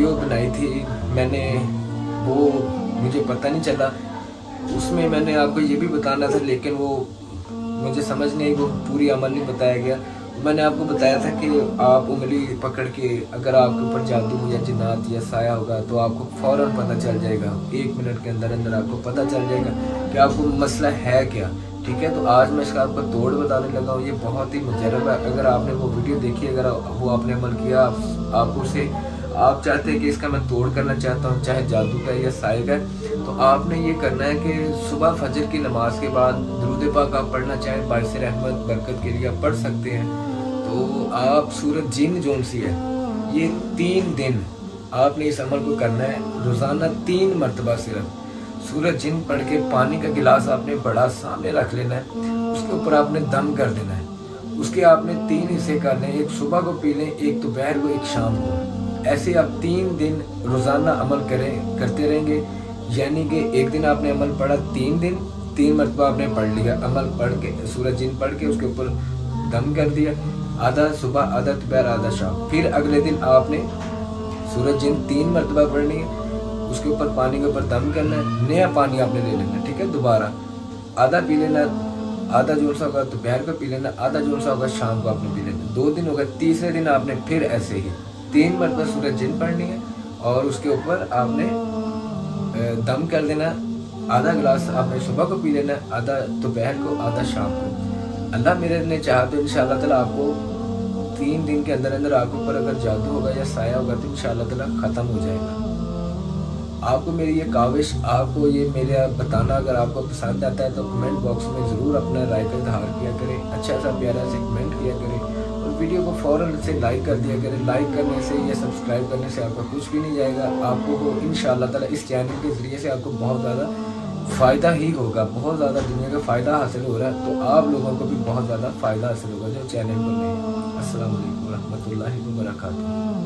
Video बनाई थी मैंने, वो मुझे पता नहीं चला, उसमें मैंने आपको ये भी बताना था लेकिन वो मुझे समझ नहीं, वो पूरी अमल नहीं बताया गया। मैंने आपको बताया था कि आप उंगली पकड़ के अगर आपके ऊपर जादू या जिन्नात या साया होगा तो आपको फ़ौरन पता चल जाएगा, 1 मिनट के अंदर अंदर आपको पता चल जाएगा कि आपको मसला है क्या। ठीक है, तो आज मैं इसका आपको तोड़ बताने लगा हूँ। ये बहुत ही मुजरब है। अगर आपने वो वीडियो देखी, अगर वो आपने अमल किया, आप उसे आप चाहते हैं कि इसका मैं तोड़ करना चाहता हूँ, चाहे जादू का या साए का, तो आपने ये करना है कि सुबह फजर की नमाज के बाद दुरूद पाक आप पढ़ना चाहें, बारिश रहमत बरकत के लिए आप पढ़ सकते हैं। तो आप सूरत जिन जोन सी है, ये 3 दिन आपने इस अमल को करना है, रोज़ाना 3 मरतबा सिर्फ सूरज जिन पढ़ के पानी का गिलास आपने बड़ा सामने रख लेना है, उसके ऊपर आपने दम कर देना है। उसके आपने 3 हिस्से करने हैं, एक सुबह को पी लें, एक दोपहर को, एक शाम को। ऐसे आप 3 दिन रोज़ाना अमल करते रहेंगे। यानी कि एक दिन आपने अमल पढ़ा, 3 दिन 3 मरतबा आपने पढ़ लिया, अमल पढ़ के सूरज जिन पढ़ के उसके ऊपर दम कर दिया, आधा सुबह, आधा दोपहर, आधा शाम। फिर अगले दिन आपने सूरज जिन 3 मरतबा पढ़नी है, उसके ऊपर पानी के ऊपर दम करना है, नया पानी आपने ले लेना। ठीक है, दोबारा आधा पी लेना, आधा जोन सा होगा दोपहर को पी लेना, आधा जोन सा होगा शाम को आपने पी लेना। 2 दिन हो गए, तीसरे दिन आपने फिर ऐसे ही 3 मरतबा सूरज जिन पढ़नी है और उसके ऊपर आपने दम कर देना। आधा गिलास आपने सुबह को पी लेना, आधा दोपहर को, आधा शाम को। अल्लाह मेरे ने चाहा तो इंशाअल्लाह ताला आपको 3 दिन के अंदर अंदर आपके ऊपर अगर जादू होगा या साया होगा तो इंशाअल्लाह ताला ख़त्म हो जाएगा। आपको मेरी ये काविश, आपको ये मेरा बताना अगर आपको पसंद आता है तो कमेंट बॉक्स में ज़रूर अपना राय का इज़हार किया करें, अच्छा सा प्यारा से कमेंट किया करें और वीडियो को फ़ौरन से लाइक कर दिया करें। लाइक करने से या सब्सक्राइब करने से आपका कुछ भी नहीं जाएगा, आपको वो इंशाअल्लाह ताला इस चैनल के ज़रिए से आपको बहुत ज़्यादा फ़ायदा ही होगा, बहुत ज़्यादा दुनिया का फ़ायदा हासिल हो रहा है, तो आप लोगों को भी बहुत ज़्यादा फ़ायदा हासिल होगा जो चैनल पर नहीं। अस्सलाम वालेकुम रहमतुल्लाहि व बरकातुहू।